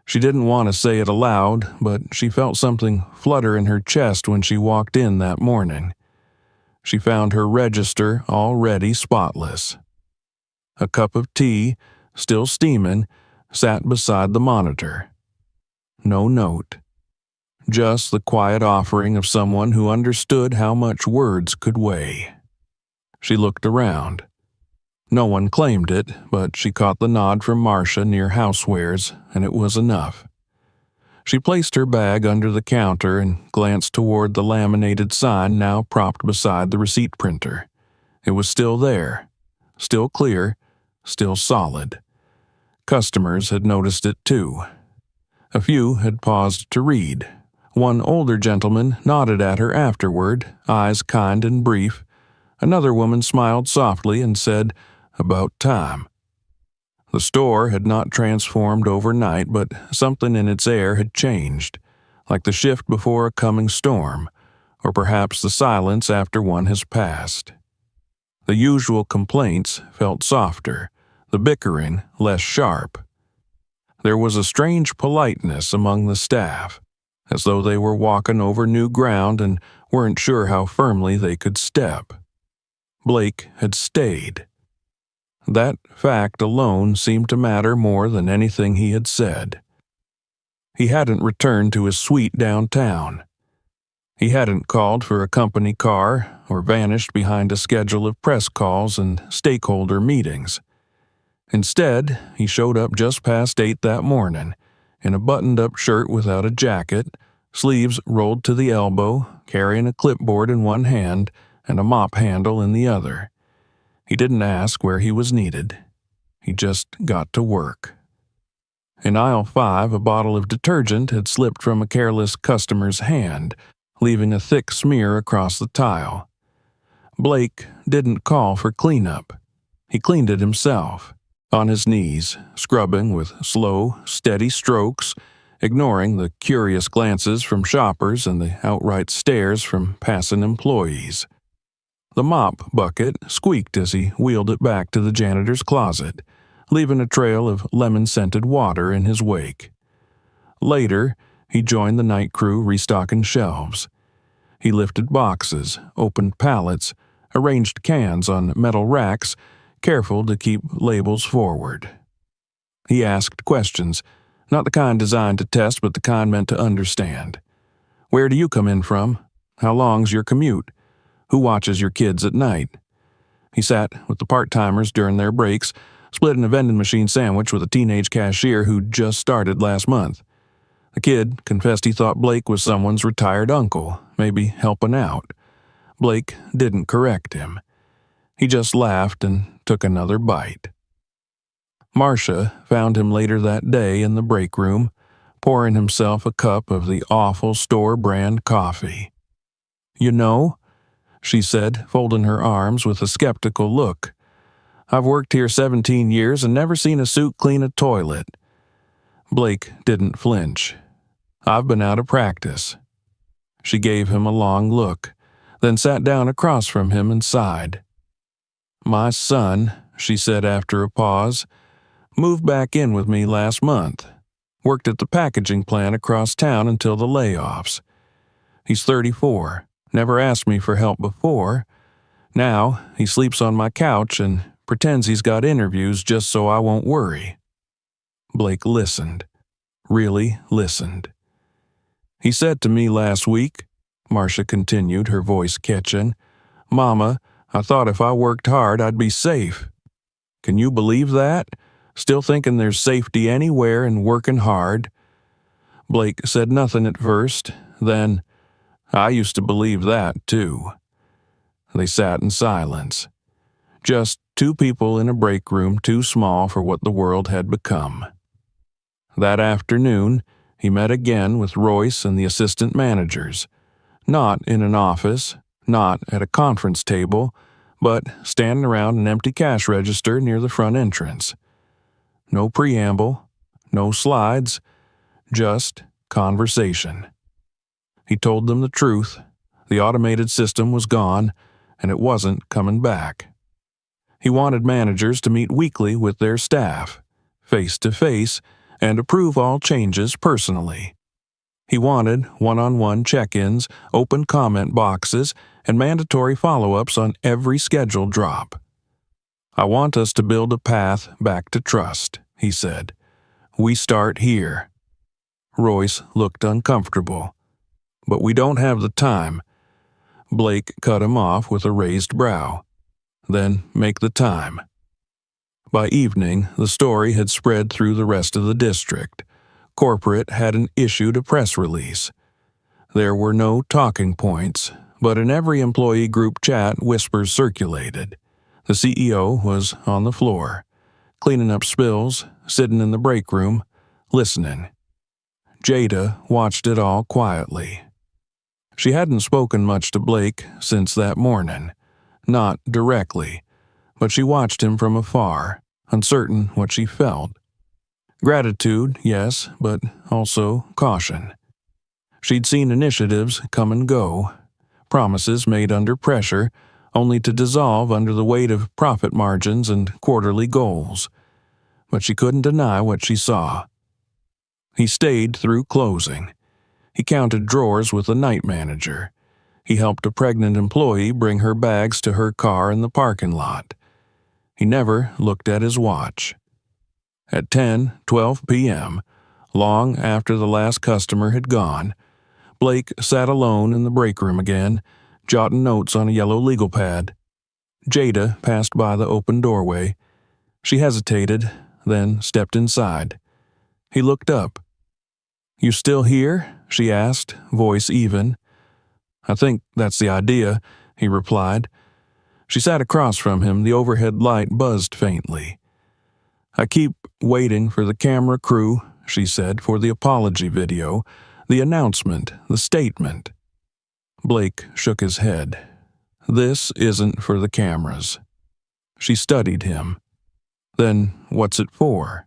She didn't want to say it aloud, but she felt something flutter in her chest when she walked in that morning. She found her register already spotless. A cup of tea, still steaming, sat beside the monitor. No note. Just the quiet offering of someone who understood how much words could weigh. She looked around. No one claimed it, but she caught the nod from Marcia near housewares, and it was enough. She placed her bag under the counter and glanced toward the laminated sign now propped beside the receipt printer. It was still there, still clear, still solid. Customers had noticed it too. A few had paused to read. One older gentleman nodded at her afterward, eyes kind and brief. Another woman smiled softly and said, "About time." The store had not transformed overnight, but something in its air had changed, like the shift before a coming storm, or perhaps the silence after one has passed. The usual complaints felt softer, the bickering less sharp. There was a strange politeness among the staff, as though they were walking over new ground and weren't sure how firmly they could step. Blake had stayed. That fact alone seemed to matter more than anything he had said. He hadn't returned to his suite downtown. He hadn't called for a company car or vanished behind a schedule of press calls and stakeholder meetings. Instead, he showed up just past 8 that morning, in a buttoned-up shirt without a jacket, sleeves rolled to the elbow, carrying a clipboard in one hand and a mop handle in the other. He didn't ask where he was needed. He just got to work. In aisle 5, a bottle of detergent had slipped from a careless customer's hand, leaving a thick smear across the tile. Blake didn't call for cleanup. He cleaned it himself, on his knees, scrubbing with slow, steady strokes, ignoring the curious glances from shoppers and the outright stares from passing employees. The mop bucket squeaked as he wheeled it back to the janitor's closet, leaving a trail of lemon-scented water in his wake. Later, he joined the night crew restocking shelves. He lifted boxes, opened pallets, arranged cans on metal racks, careful to keep labels forward. He asked questions, not the kind designed to test but the kind meant to understand. Where do you come in from? How long's your commute? Who watches your kids at night? He sat with the part-timers during their breaks, splitting a vending machine sandwich with a teenage cashier who'd just started last month. The kid confessed he thought Blake was someone's retired uncle, maybe helping out. Blake didn't correct him. He just laughed and took another bite. Marcia found him later that day in the break room, pouring himself a cup of the awful store-brand coffee. "You know," she said, folding her arms with a skeptical look, "I've worked here 17 years and never seen a suit clean a toilet." Blake didn't flinch. "I've been out of practice." She gave him a long look, then sat down across from him and sighed. "My son," she said after a pause, "moved back in with me last month. Worked at the packaging plant across town until the layoffs. He's 34, never asked me for help before. Now he sleeps on my couch and pretends he's got interviews just so I won't worry." Blake listened, really listened. "He said to me last week," Marcia continued, her voice catching, "Mama, I thought if I worked hard I'd be safe." Can you believe that? Still thinking there's safety anywhere in working hard? Blake said nothing at first, then, "I used to believe that, too." They sat in silence. Just two people in a break room too small for what the world had become. That afternoon, he met again with Royce and the assistant managers. Not in an office, not at a conference table, but standing around an empty cash register near the front entrance. No preamble, no slides, just conversation. He told them the truth. The automated system was gone, and it wasn't coming back. He wanted managers to meet weekly with their staff, face to face, and approve all changes personally. He wanted one-on-one check-ins, open comment boxes, and mandatory follow-ups on every scheduled drop. "I want us to build a path back to trust," he said. "We start here." Royce looked uncomfortable. "But we don't have the time." Blake cut him off with a raised brow. "Then make the time." By evening, the story had spread through the rest of the district. Corporate hadn't issued a press release. There were no talking points, but in every employee group chat whispers circulated. The CEO was on the floor, cleaning up spills, sitting in the break room, listening. Jada watched it all quietly. She hadn't spoken much to Blake since that morning. Not directly, but she watched him from afar, uncertain what she felt. Gratitude, yes, but also caution. She'd seen initiatives come and go, promises made under pressure, only to dissolve under the weight of profit margins and quarterly goals. But she couldn't deny what she saw. He stayed through closing. He counted drawers with the night manager. He helped a pregnant employee bring her bags to her car in the parking lot. He never looked at his watch. At 10:12 p.m., long after the last customer had gone, Blake sat alone in the break room again, jotting notes on a yellow legal pad. Jada passed by the open doorway. She hesitated, then stepped inside. He looked up. "You still here?" she asked, voice even. "I think that's the idea," he replied. She sat across from him, the overhead light buzzed faintly. "I keep waiting for the camera crew," she said, "for the apology video, the announcement, the statement." Blake shook his head. "This isn't for the cameras." She studied him. "Then what's it for?"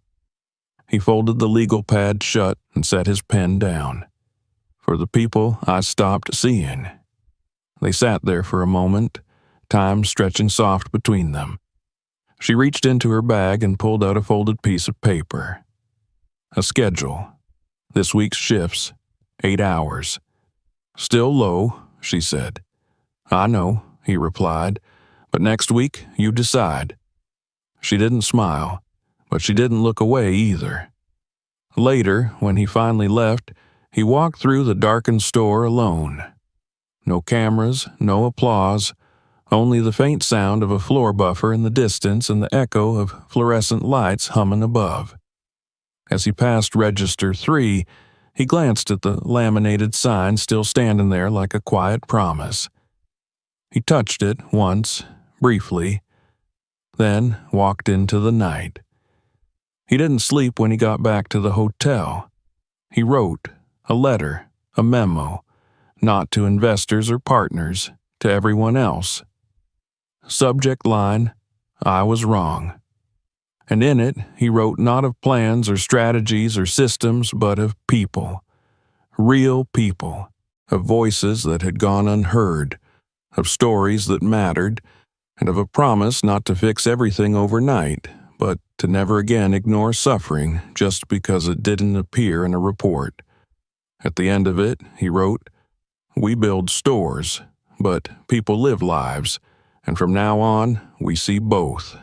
He folded the legal pad shut and set his pen down. "For the people I stopped seeing." They sat there for a moment, time stretching soft between them. She reached into her bag and pulled out a folded piece of paper. A schedule. This week's shifts, 8 hours. "Still low," she said. "I know," he replied, "but next week you decide." She didn't smile, but she didn't look away either. Later, when he finally left, He walked through the darkened store alone. No cameras, no applause, only the faint sound of a floor buffer in the distance and the echo of fluorescent lights humming above. As he passed Register 3, he glanced at the laminated sign still standing there like a quiet promise. He touched it once, briefly, then walked into the night. He didn't sleep when he got back to the hotel. He wrote a letter, a memo, not to investors or partners, to everyone else. Subject line, I was wrong. And in it, he wrote not of plans or strategies or systems, but of people. Real people. Of voices that had gone unheard. Of stories that mattered. And of a promise not to fix everything overnight, but to never again ignore suffering just because it didn't appear in a report. At the end of it, he wrote, we build stores, but people live lives, and from now on, we see both.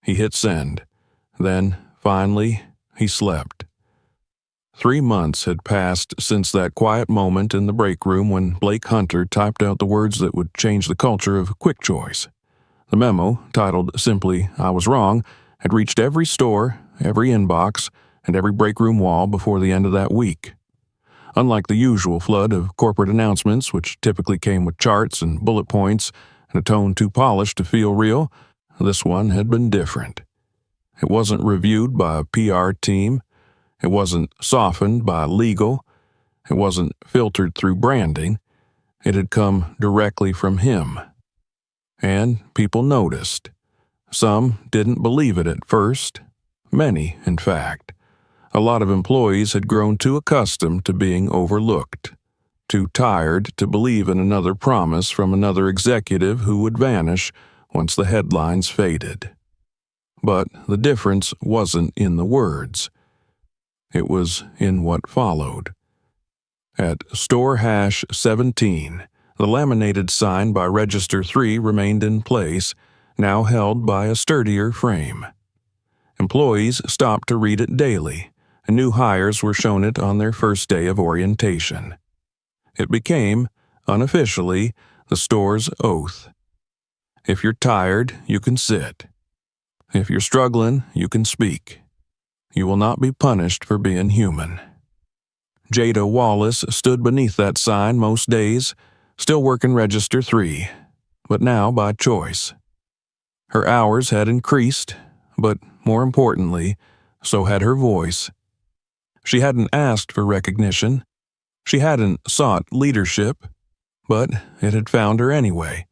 He hit send. Then, finally, he slept. 3 months had passed since that quiet moment in the break room when Blake Hunter typed out the words that would change the culture of Quick Choice. The memo, titled simply, I was wrong, had reached every store, every inbox, and every break room wall before the end of that week. Unlike the usual flood of corporate announcements, which typically came with charts and bullet points and a tone too polished to feel real, this one had been different. It wasn't reviewed by a PR team. It wasn't softened by legal. It wasn't filtered through branding. It had come directly from him. And people noticed. Some didn't believe it at first. Many, in fact. A lot of employees had grown too accustomed to being overlooked. Too tired to believe in another promise from another executive who would vanish once the headlines faded. But the difference wasn't in the words. It was in what followed. At store hash 17, the laminated sign by Register 3 remained in place, now held by a sturdier frame. Employees stopped to read it daily, and new hires were shown it on their first day of orientation. It became, unofficially, the store's oath. If you're tired, you can sit. If you're struggling, you can speak. You will not be punished for being human. Jada Wallace stood beneath that sign most days, still working Register 3, but now by choice. Her hours had increased, but more importantly, so had her voice. She hadn't asked for recognition. She hadn't sought leadership, but it had found her anyway.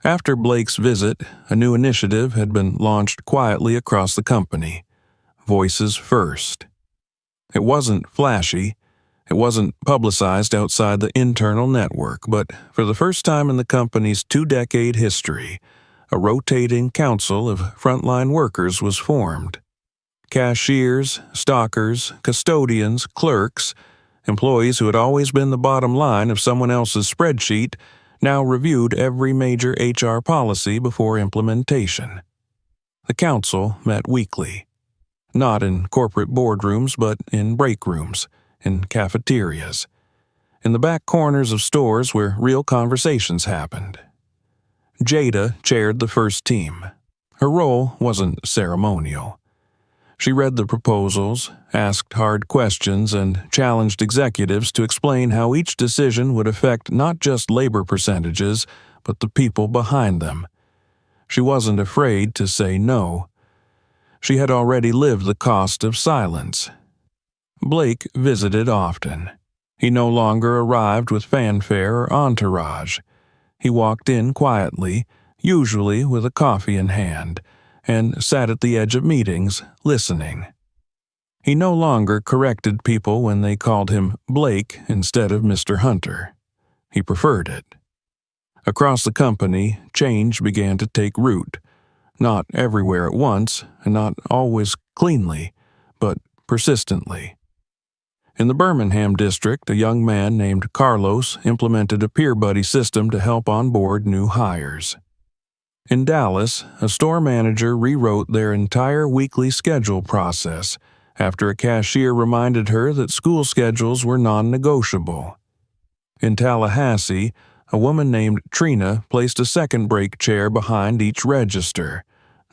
After Blake's visit, a new initiative had been launched quietly across the company. Voices First. It wasn't flashy. It wasn't publicized outside the internal network, but for the first time in the company's 2-decade history, a rotating council of frontline workers was formed. Cashiers, stockers, custodians, clerks, employees who had always been the bottom line of someone else's spreadsheet, now reviewed every major HR policy before implementation. The council met weekly, not in corporate boardrooms, but in break rooms, in cafeterias, in the back corners of stores where real conversations happened. Jada chaired the first team. Her role wasn't ceremonial. She read the proposals, asked hard questions, and challenged executives to explain how each decision would affect not just labor percentages, but the people behind them. She wasn't afraid to say no. She had already lived the cost of silence. Blake visited often. He no longer arrived with fanfare or entourage. He walked in quietly, usually with a coffee in hand, and sat at the edge of meetings, listening. He no longer corrected people when they called him Blake instead of Mr. Hunter. He preferred it. Across the company, change began to take root, not everywhere at once, and not always cleanly, but persistently. In the Birmingham district, a young man named Carlos implemented a peer buddy system to help onboard new hires. In Dallas, a store manager rewrote their entire weekly schedule process after a cashier reminded her that school schedules were non-negotiable. In Tallahassee, a woman named Trina placed a second brake chair behind each register,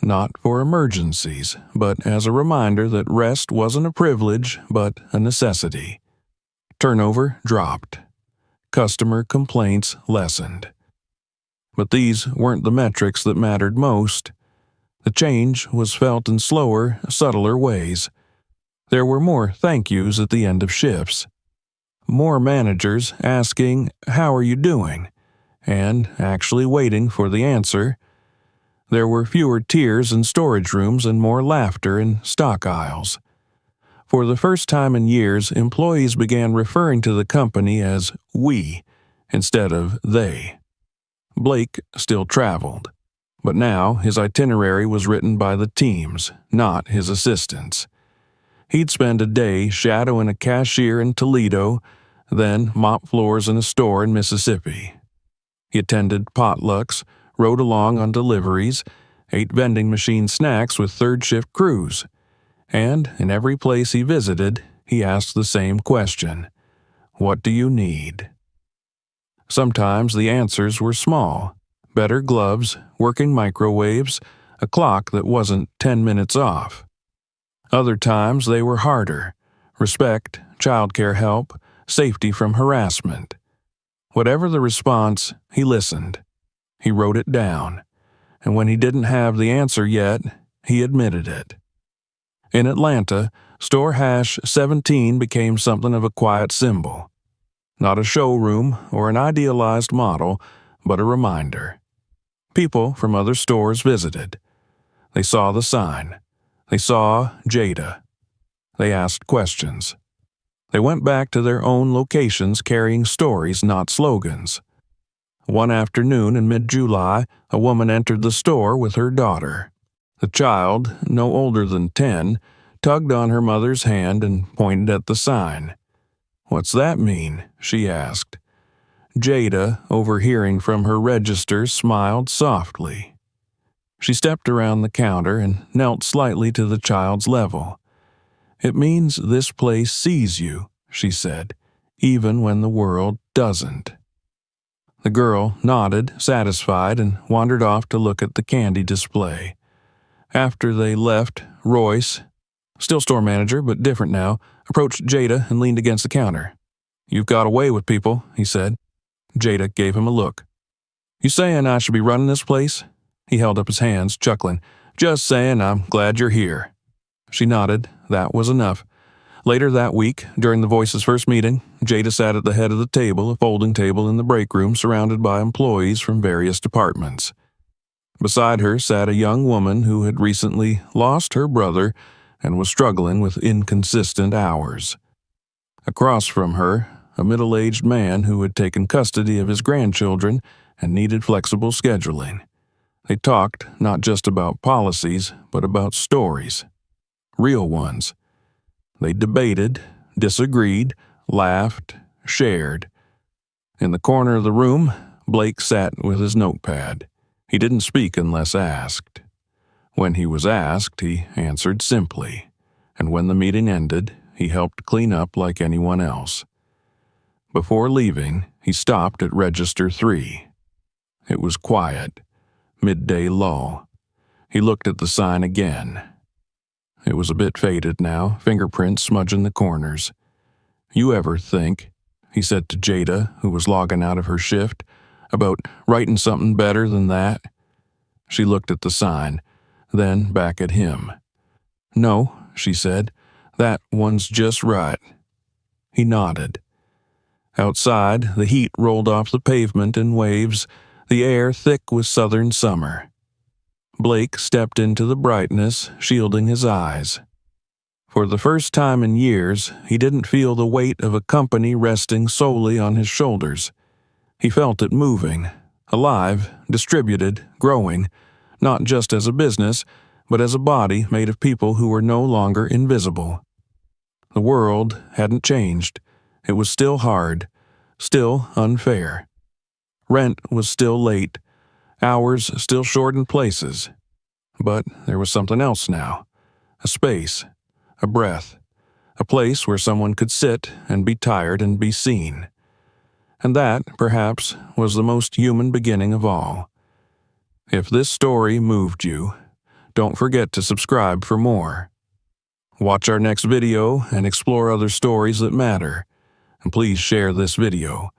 not for emergencies, but as a reminder that rest wasn't a privilege, but a necessity. Turnover dropped. Customer complaints lessened. But these weren't the metrics that mattered most. The change was felt in slower, subtler ways. There were more thank yous at the end of shifts. More managers asking, "How are you doing?" and actually waiting for the answer. There were fewer tears in storage rooms and more laughter in stock aisles. For the first time in years, employees began referring to the company as "we" instead of "they." Blake still traveled, but now his itinerary was written by the teams, not his assistants. He'd spend a day shadowing a cashier in Toledo, then mop floors in a store in Mississippi. He attended potlucks, rode along on deliveries, ate vending machine snacks with third-shift crews, and in every place he visited, he asked the same question: "What do you need?" Sometimes the answers were small: better gloves, working microwaves, a clock that wasn't 10 minutes off. Other times they were harder: respect, childcare help, safety from harassment. Whatever the response, he listened. He wrote it down, and when he didn't have the answer yet, he admitted it. In Atlanta, store hash 17 became something of a quiet symbol. Not a showroom or an idealized model, but a reminder. People from other stores visited. They saw the sign. They saw Jada. They asked questions. They went back to their own locations carrying stories, not slogans. One afternoon in mid-July, a woman entered the store with her daughter. The child, no older than 10, tugged on her mother's hand and pointed at the sign. "What's that mean?" she asked. Jada, overhearing from her register, smiled softly. She stepped around the counter and knelt slightly to the child's level. "It means this place sees you," she said, "even when the world doesn't." The girl nodded, satisfied, and wandered off to look at the candy display. After they left, Royce, still store manager but different now, approached Jada and leaned against the counter. "You've got away with people," he said. Jada gave him a look. "You saying I should be running this place?" He held up his hands, chuckling. "Just saying I'm glad you're here." She nodded. That was enough. Later that week, during the Voice's first meeting, Jada sat at the head of the table, a folding table in the break room surrounded by employees from various departments. Beside her sat a young woman who had recently lost her brother and was struggling with inconsistent hours. Across from her, a middle-aged man who had taken custody of his grandchildren and needed flexible scheduling. They talked not just about policies, but about stories. Real ones. They debated, disagreed, laughed, shared. In the corner of the room, Blake sat with his notepad. He didn't speak unless asked. When he was asked, he answered simply, and when the meeting ended, he helped clean up like anyone else. Before leaving, he stopped at Register 3. It was quiet, midday lull. He looked at the sign again. It was a bit faded now, fingerprints smudging the corners. "You ever think," he said to Jada, who was logging out of her shift, "about writing something better than that?" She looked at the sign, then back at him. "No," she said, "that one's just right." He nodded. Outside, the heat rolled off the pavement in waves, the air thick with southern summer. Blake stepped into the brightness, shielding his eyes. For the first time in years, he didn't feel the weight of a company resting solely on his shoulders. He felt it moving, alive, distributed, growing, not just as a business, but as a body made of people who were no longer invisible. The world hadn't changed. It was still hard, still unfair. Rent was still late, hours still short in places. But there was something else now, a space, a breath, a place where someone could sit and be tired and be seen. And that, perhaps, was the most human beginning of all. If this story moved you, don't forget to subscribe for more. Watch our next video and explore other stories that matter. And please share this video